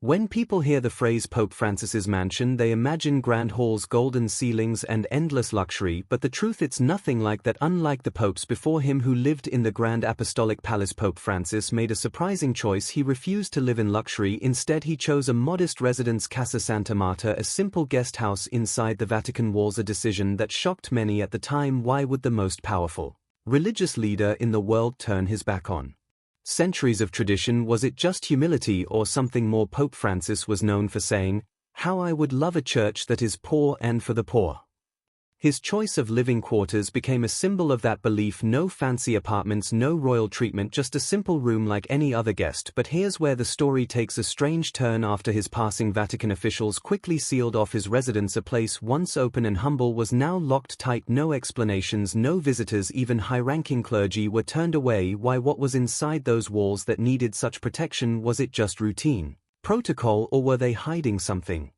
When people hear the phrase Pope Francis's mansion, they imagine grand halls, golden ceilings, and endless luxury, but the truth, it's nothing like that. Unlike the popes before him who lived in the Grand Apostolic Palace, Pope Francis made a surprising choice. He refused to live in luxury. Instead, he chose a modest residence, Casa Santa Marta, a simple guest house inside the Vatican walls, a decision that shocked many at the time. Why would the most powerful religious leader in the world turn his back on centuries of tradition? Was it just humility or something more? Pope Francis was known for saying, "How I would love a church that is poor and for the poor." His choice of living quarters became a symbol of that belief. No fancy apartments, no royal treatment, just a simple room like any other guest. But here's where the story takes a strange turn. After his passing, Vatican officials quickly sealed off his residence. A place once open and humble was now locked tight. No explanations, no visitors, even high-ranking clergy were turned away. Why? What was inside those walls that needed such protection? Was it just routine protocol, or were they hiding something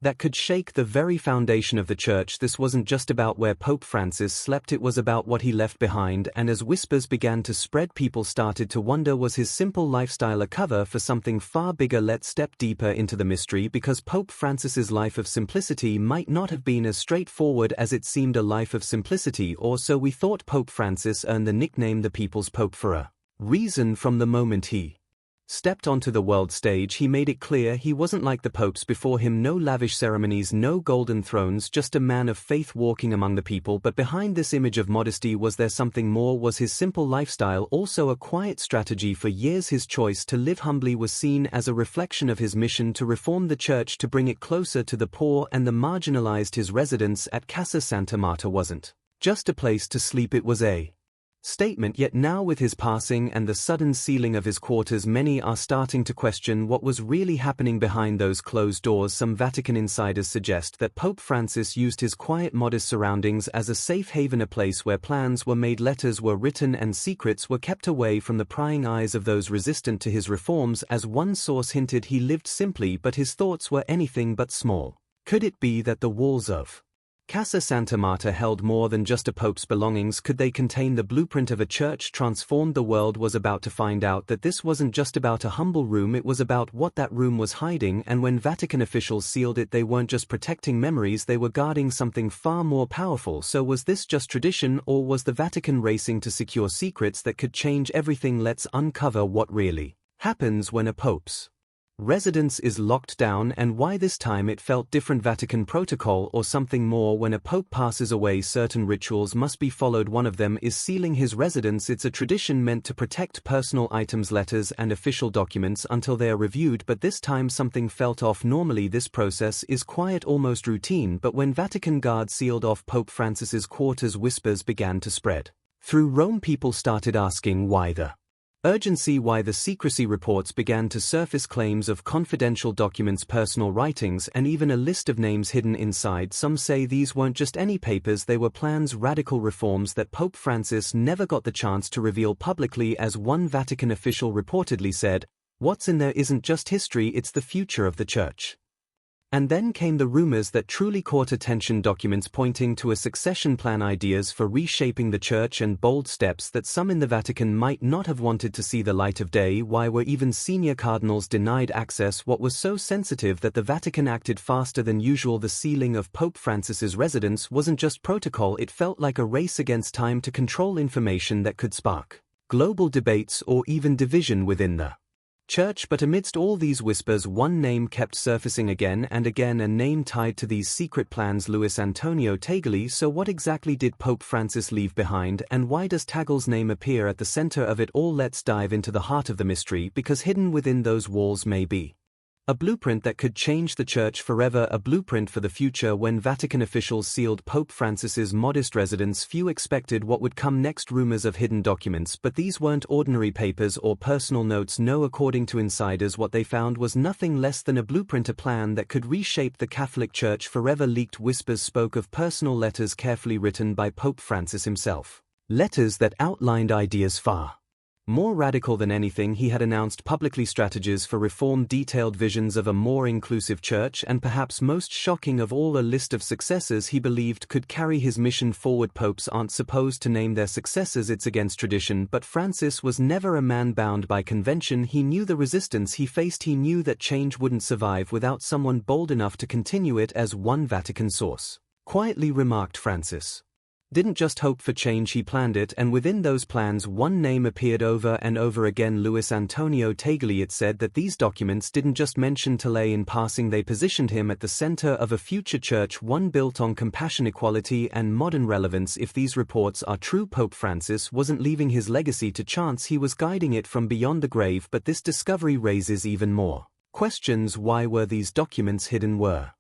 that could shake the very foundation of the church? This wasn't just about where Pope Francis slept, it was about what he left behind. And as whispers began to spread, people started to wonder, was his simple lifestyle a cover for something far bigger? Let's step deeper into the mystery, because Pope Francis's life of simplicity might not have been as straightforward as it seemed. A life of simplicity, or so we thought. Pope Francis earned the nickname the People's Pope for a reason. From the moment he stepped onto the world stage, he made it clear he wasn't like the popes before him. No lavish ceremonies, no golden thrones, just a man of faith walking among the people. But behind this image of modesty, was there something more? Was his simple lifestyle also a quiet strategy? For years, his choice to live humbly was seen as a reflection of his mission to reform the church, to bring it closer to the poor and the marginalized. His residence at Casa Santa Marta wasn't just a place to sleep, it was a statement. Yet now, with his passing and the sudden sealing of his quarters, many are starting to question what was really happening behind those closed doors. Some Vatican insiders suggest that Pope Francis used his quiet, modest surroundings as a safe haven, a place where plans were made, letters were written, and secrets were kept away from the prying eyes of those resistant to his reforms. As one source hinted, he lived simply, but his thoughts were anything but small. Could it be that the walls of Casa Santa Marta held more than just a pope's belongings? Could they contain the blueprint of a church transformed? The world was about to find out that this wasn't just about a humble room, it was about what that room was hiding. And when Vatican officials sealed it, they weren't just protecting memories, they were guarding something far more powerful. So was this just tradition, or was the Vatican racing to secure secrets that could change everything? Let's uncover what really happens when a pope's residence is locked down, and why this time it felt different. Vatican protocol, or something more? When a pope passes away, certain rituals must be followed. One of them is sealing his residence. It's a tradition meant to protect personal items, letters, and official documents until they are reviewed. But this time something felt off. Normally this process is quiet, almost routine, but when Vatican guards sealed off Pope Francis's quarters, whispers began to spread through Rome. People started asking why the urgency, why the secrecy. Reports began to surface, claims of confidential documents, personal writings, and even a list of names hidden inside. Some say these weren't just any papers, they were plans, radical reforms that Pope Francis never got the chance to reveal publicly. As one Vatican official reportedly said, "What's in there isn't just history, it's the future of the church." And then came the rumors that truly caught attention, documents pointing to a succession plan, ideas for reshaping the church, and bold steps that some in the Vatican might not have wanted to see the light of day. Why were even senior cardinals denied access? What was so sensitive that the Vatican acted faster than usual? The sealing of Pope Francis's residence wasn't just protocol, it felt like a race against time to control information that could spark global debates or even division within the church. But amidst all these whispers, one name kept surfacing again and again, a name tied to these secret plans: Luis Antonio Tagle. So what exactly did Pope Francis leave behind, and why does Tagle's name appear at the center of it all? Let's dive into the heart of the mystery, because hidden within those walls may be a blueprint that could change the church forever, a blueprint for the future. When Vatican officials sealed Pope Francis's modest residence, few expected what would come next: rumors of hidden documents. But these weren't ordinary papers or personal notes. No, according to insiders, what they found was nothing less than a blueprint, a plan that could reshape the Catholic Church forever. Leaked whispers spoke of personal letters carefully written by Pope Francis himself, letters that outlined ideas far More radical than anything, he had announced publicly strategies for reform, detailed visions of a more inclusive church, and perhaps most shocking of all, a list of successors he believed could carry his mission forward. Popes aren't supposed to name their successors, it's against tradition, but Francis was never a man bound by convention. He knew the resistance he faced, he knew that change wouldn't survive without someone bold enough to continue it. As one Vatican source quietly remarked, Francis didn't just hope for change, he planned it, and within those plans one name appeared over and over again: Luis Antonio Tagle. It said that these documents didn't just mention Tagle in passing, they positioned him at the center of a future church, one built on compassion, equality, and modern relevance. If these reports are true, Pope Francis wasn't leaving his legacy to chance, he was guiding it from beyond the grave. But this discovery raises even more questions. Why were these documents hidden? Were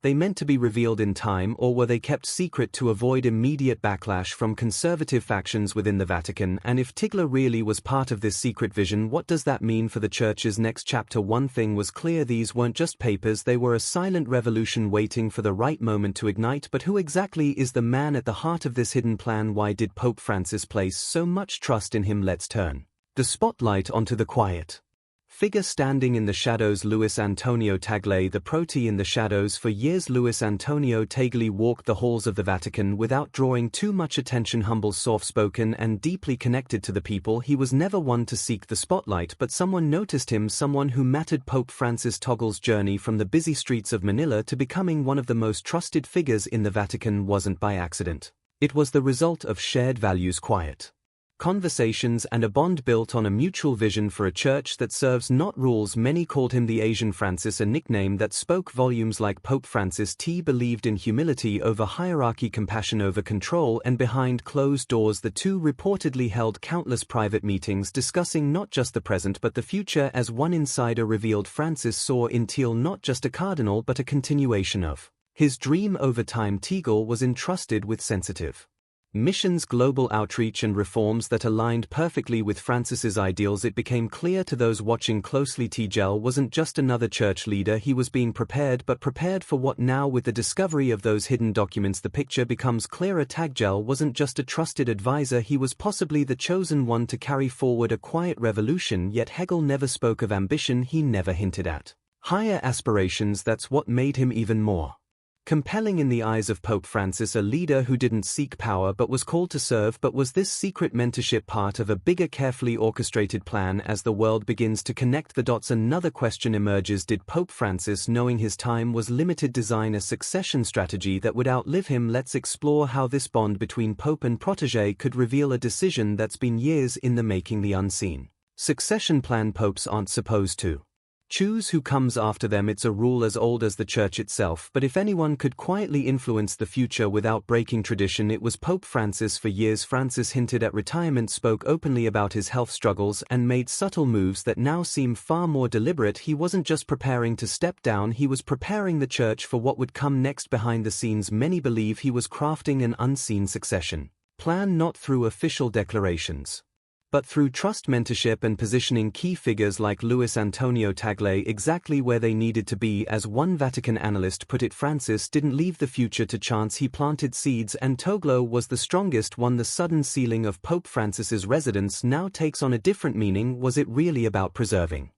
they meant to be revealed in time, or were they kept secret to avoid immediate backlash from conservative factions within the Vatican? And if Tagle really was part of this secret vision, what does that mean for the Church's next chapter? One thing was clear: these weren't just papers, they were a silent revolution waiting for the right moment to ignite. But who exactly is the man at the heart of this hidden plan? Why did Pope Francis place so much trust in him? Let's turn the spotlight onto the quiet figure standing in the shadows: Luis Antonio Tagle, the protege in the shadows. For years, Luis Antonio Tagle walked the halls of the Vatican without drawing too much attention. Humble, soft-spoken, and deeply connected to the people, he was never one to seek the spotlight, but someone noticed him, someone who mattered. Pope Francis Tagle's journey from the busy streets of Manila to becoming one of the most trusted figures in the Vatican wasn't by accident. It was the result of shared values, quiet conversations, and a bond built on a mutual vision for a church that serves, not rules. Many called him the Asian Francis, a nickname that spoke volumes. Like Pope Francis, T believed in humility over hierarchy, compassion over control, and behind closed doors the two reportedly held countless private meetings discussing not just the present but the future. As one insider revealed, Francis saw in Tagle not just a cardinal but a continuation of his dream. Over time, Tagle was entrusted with sensitive missions, global outreach, and reforms that aligned perfectly with Francis's ideals. It became clear to those watching closely Tagle wasn't just another church leader, he was being prepared, but prepared for what now? With the discovery of those hidden documents, the picture becomes clearer. Tagle wasn't just a trusted advisor, he was possibly the chosen one to carry forward a quiet revolution. Yet Hegel never spoke of ambition, he never hinted at higher aspirations. That's what made him even more compelling in the eyes of Pope Francis, a leader who didn't seek power but was called to serve. But was this secret mentorship part of a bigger, carefully orchestrated plan? As the world begins to connect the dots, another question emerges: did Pope Francis, knowing his time was limited, design a succession strategy that would outlive him? Let's explore how this bond between Pope and protege could reveal a decision that's been years in the making: the unseen succession plan. Popes aren't supposed to choose who comes after them, it's a rule as old as the Church itself. But if anyone could quietly influence the future without breaking tradition, it was Pope Francis. For years, Francis hinted at retirement, spoke openly about his health struggles, and made subtle moves that now seem far more deliberate. He wasn't just preparing to step down, he was preparing the Church for what would come next. Behind the scenes, many believe he was crafting an unseen succession plan, not through official declarations, but through trust, mentorship, and positioning key figures like Luis Antonio Tagle exactly where they needed to be. As one Vatican analyst put it, Francis didn't leave the future to chance, he planted seeds, and Tagle was the strongest one. The sudden sealing of Pope Francis's residence now takes on a different meaning. Was it really about preserving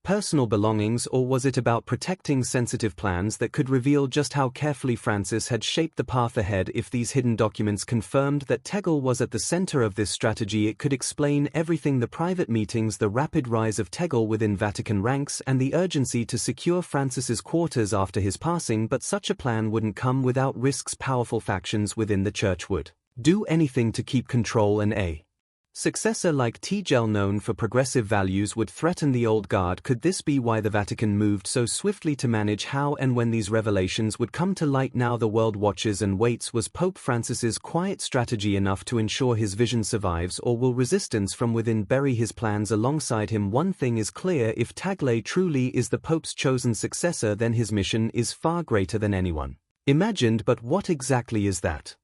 personal belongings, or was it about protecting sensitive plans that could reveal just how carefully Francis had shaped the path ahead? If these hidden documents confirmed that Tagle was at the center of this strategy, it could explain everything: the private meetings, the rapid rise of Tagle within Vatican ranks, and the urgency to secure Francis's quarters after his passing. But such a plan wouldn't come without risks. Powerful factions within the Church would do anything to keep control, and a successor like Tagle, known for progressive values, would threaten the old guard. Could this be why the Vatican moved so swiftly to manage how and when these revelations would come to light? Now the world watches and waits. Was Pope Francis's quiet strategy enough to ensure his vision survives, or will resistance from within bury his plans alongside him? One thing is clear: if Tagle truly is the Pope's chosen successor, then his mission is far greater than anyone imagined. But what exactly is that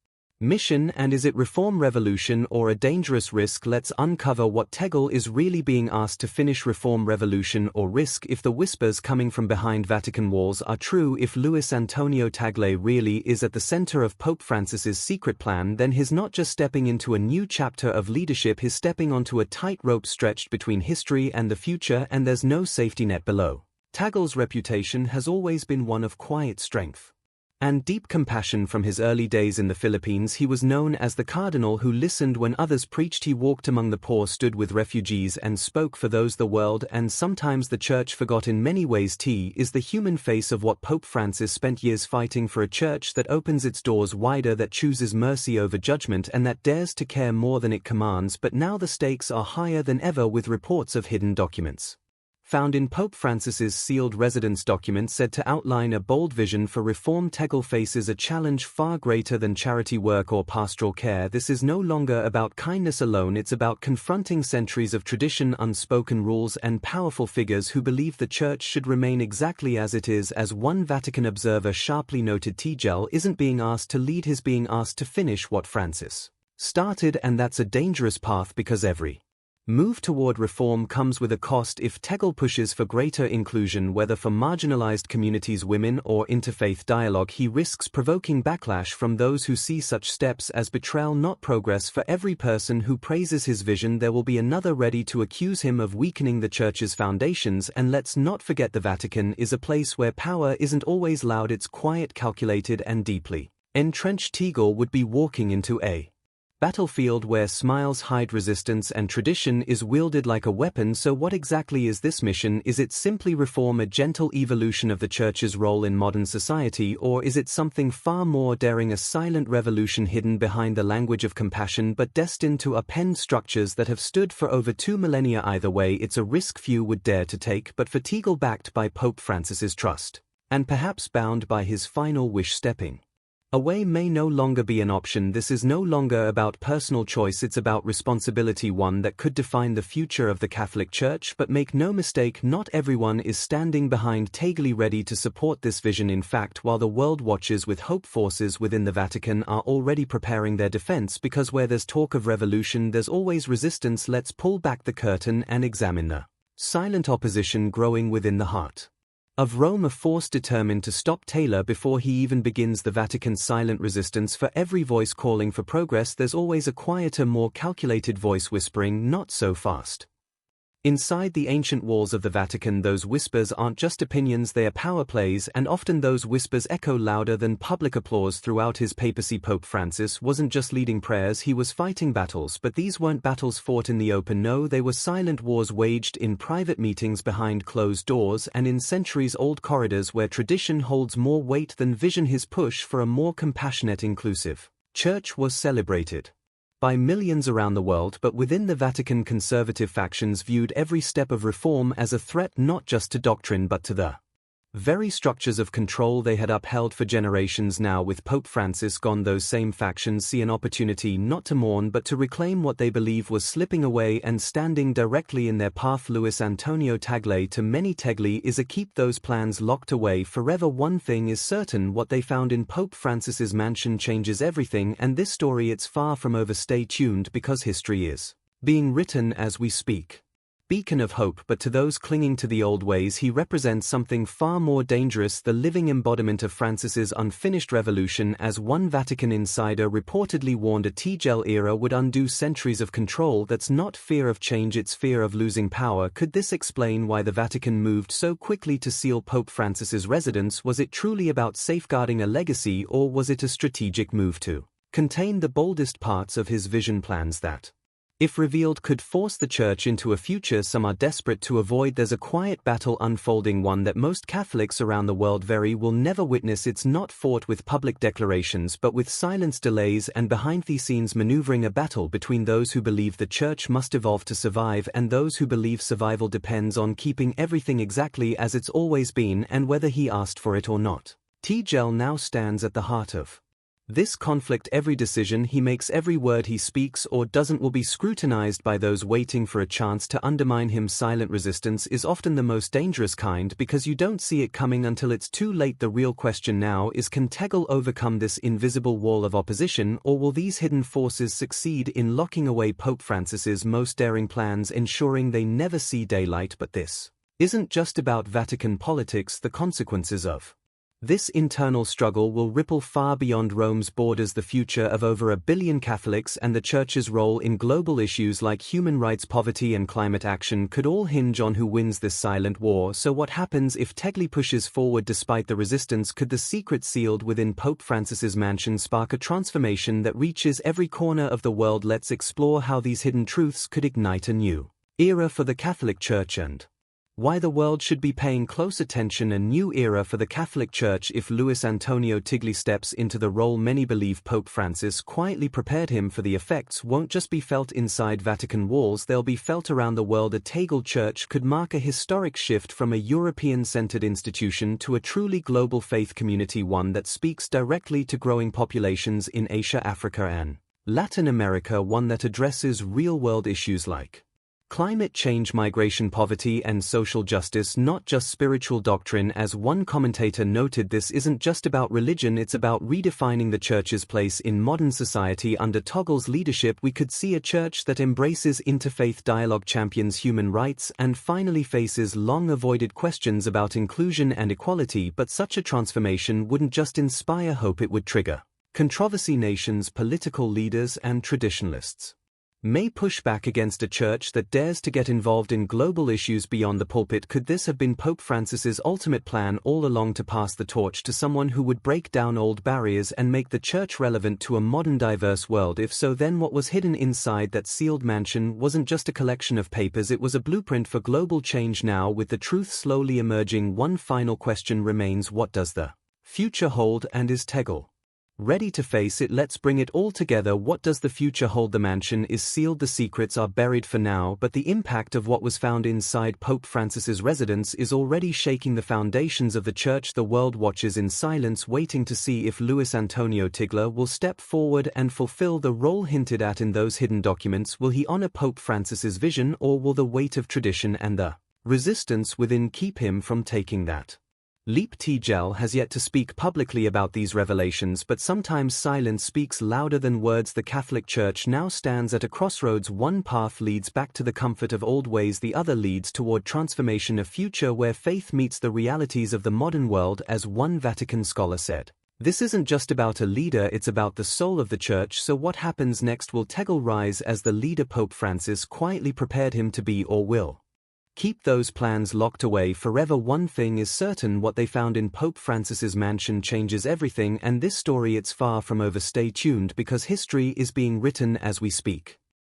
Mission, and is it reform revolution or a dangerous risk? Let's uncover what Tegel is really being asked to finish: reform revolution or risk. If the whispers coming from behind Vatican walls are true, if Luis Antonio Tagle really is at the center of Pope Francis's secret plan, then he's not just stepping into a new chapter of leadership, he's stepping onto a tightrope stretched between history and the future, and there's no safety net below. Tagle's reputation has always been one of quiet strength and deep compassion. From his early days in the Philippines, he was known as the cardinal who listened when others preached. He walked among the poor, stood with refugees, and spoke for those the world and sometimes the church forgot in many ways. T is the human face of what Pope Francis spent years fighting for: a church that opens its doors wider, that chooses mercy over judgment, and that dares to care more than it commands. But now the stakes are higher than ever, with reports of hidden documents found in Pope Francis's sealed residence document said to outline a bold vision for reform. Tegel faces a challenge far greater than charity work or pastoral care. This is no longer about kindness alone, it's about confronting centuries of tradition, unspoken rules, and powerful figures who believe the church should remain exactly as it is. As one Vatican observer sharply noted, Tegel isn't being asked to lead, he's being asked to finish what Francis started, and that's a dangerous path because every move toward reform comes with a cost. If Tegel pushes for greater inclusion, whether for marginalized communities, women, or interfaith dialogue, he risks provoking backlash from those who see such steps as betrayal, not progress. For every person who praises his vision, there will be another ready to accuse him of weakening the church's foundations. And let's not forget, the Vatican is a place where power isn't always loud, it's quiet, calculated, and deeply entrenched. Tegel would be walking into a battlefield where smiles hide resistance and tradition is wielded like a weapon. So what exactly is this mission? Is it simply reform, a gentle evolution of the church's role in modern society, or is it something far more daring, a silent revolution hidden behind the language of compassion but destined to upend structures that have stood for over 2 millennia? Either way, it's a risk few would dare to take, but for Tegel, backed by Pope Francis's trust, and perhaps bound by his final wish, stepping away may no longer be an option. This is no longer about personal choice, it's about responsibility, one that could define the future of the Catholic Church. But make no mistake, not everyone is standing behind Tegel, ready to support this vision. In fact, while the world watches with hope, forces within the Vatican are already preparing their defense, because where there's talk of revolution, there's always resistance. Let's pull back the curtain and examine the silent opposition growing within the heart of Rome, a force determined to stop Taylor before he even begins. The Vatican's silent resistance. For every voice calling for progress, there's always a quieter, more calculated voice whispering, "Not so fast." Inside the ancient walls of the Vatican, those whispers aren't just opinions, they are power plays, and often those whispers echo louder than public applause. Throughout his papacy, Pope Francis wasn't just leading prayers, he was fighting battles. But these weren't battles fought in the open, no, they were silent wars waged in private meetings behind closed doors and in centuries-old corridors where tradition holds more weight than vision. His push for a more compassionate, inclusive church was celebrated by millions around the world, but within the Vatican, conservative factions viewed every step of reform as a threat, not just to doctrine but to the very structures of control they had upheld for generations. Now, with Pope Francis gone, those same factions see an opportunity not to mourn but to reclaim what they believe was slipping away and standing directly in their path. Luis Antonio Tagle, to many Tegel, is a keep those plans locked away forever. One thing is certain, what they found in Pope Francis's mansion changes everything, and this story, it's far from over. Stay tuned, because history is being written as we speak. Beacon of hope, but to those clinging to the old ways, he represents something far more dangerous, the living embodiment of Francis's unfinished revolution. As one Vatican insider reportedly warned, a Tegel era would undo centuries of control. That's not fear of change, it's fear of losing power. Could this explain why the Vatican moved so quickly to seal Pope Francis's residence? Was it truly about safeguarding a legacy, or was it a strategic move to contain the boldest parts of his vision, plans that, if revealed, could force the church into a future some are desperate to avoid? There's a quiet battle unfolding, one that most Catholics around the world will never witness. It's not fought with public declarations but with silence, delays, and behind-the-scenes maneuvering, a battle between those who believe the church must evolve to survive and those who believe survival depends on keeping everything exactly as it's always been, and whether he asked for it or not. Tegel now stands at the heart of This conflict, every decision he makes, every word he speaks or doesn't will be scrutinized by those waiting for a chance to undermine him. Silent resistance is often the most dangerous kind because you don't see it coming until it's too late. The real question now is, can Tegel overcome this invisible wall of opposition, or will these hidden forces succeed in locking away Pope Francis's most daring plans, ensuring they never see daylight? But this isn't just about Vatican politics. The consequences of this internal struggle will ripple far beyond Rome's borders. The future of over 1 billion Catholics and the Church's role in global issues like human rights, poverty and climate action could all hinge on who wins this silent war. So what happens if Tegel pushes forward despite the resistance? Could the secret sealed within Pope Francis's mansion spark a transformation that reaches every corner of the world? Let's explore how these hidden truths could ignite a new era for the Catholic Church and why the world should be paying close attention. A new era for the Catholic Church. If Luis Antonio Tegel steps into the role, many believe Pope Francis quietly prepared him for. The effects won't just be felt inside Vatican walls, they'll be felt around the world. A Tegel Church could mark a historic shift from a European-centered institution to a truly global faith community, one that speaks directly to growing populations in Asia, Africa and Latin America, one that addresses real-world issues like climate change, migration, poverty and social justice, not just spiritual doctrine. As one commentator noted, this isn't just about religion, it's about redefining the Church's place in modern society. Under Tegel's leadership, we could see a church that embraces interfaith dialogue, champions human rights, and finally faces long-avoided questions about inclusion and equality. But such a transformation wouldn't just inspire hope, it would trigger controversy. Nations, political leaders and traditionalists may push back against a church that dares to get involved in global issues beyond the pulpit. Could this have been Pope Francis's ultimate plan all along, to pass the torch to someone who would break down old barriers and make the church relevant to a modern, diverse world? If so, then what was hidden inside that sealed mansion wasn't just a collection of papers, it was a blueprint for global change. Now, with the truth slowly emerging, one final question remains: what does the future hold, and is Tegel ready to face it? Let's bring it all together. What does the future hold? The mansion is sealed, the secrets are buried for now, but the impact of what was found inside Pope Francis's residence is already shaking the foundations of the Church. The world watches in silence, waiting to see if Luis Antonio Tegel will step forward and fulfill the role hinted at in those hidden documents. Will he honor Pope Francis's vision, or will the weight of tradition and the resistance within keep him from taking that leap? Tegel has yet to speak publicly about these revelations, but sometimes silence speaks louder than words. The Catholic Church now stands at a crossroads. One path leads back to the comfort of old ways, the other leads toward transformation, a future where faith meets the realities of the modern world. As one Vatican scholar said, this isn't just about a leader, it's about the soul of the Church. So what happens next? Will Tegel rise as the leader Pope Francis quietly prepared him to be, or will keep those plans locked away forever? One thing is certain: what they found in Pope Francis's mansion changes everything, and this story, it's far from over. Stay tuned, because history is being written as we speak.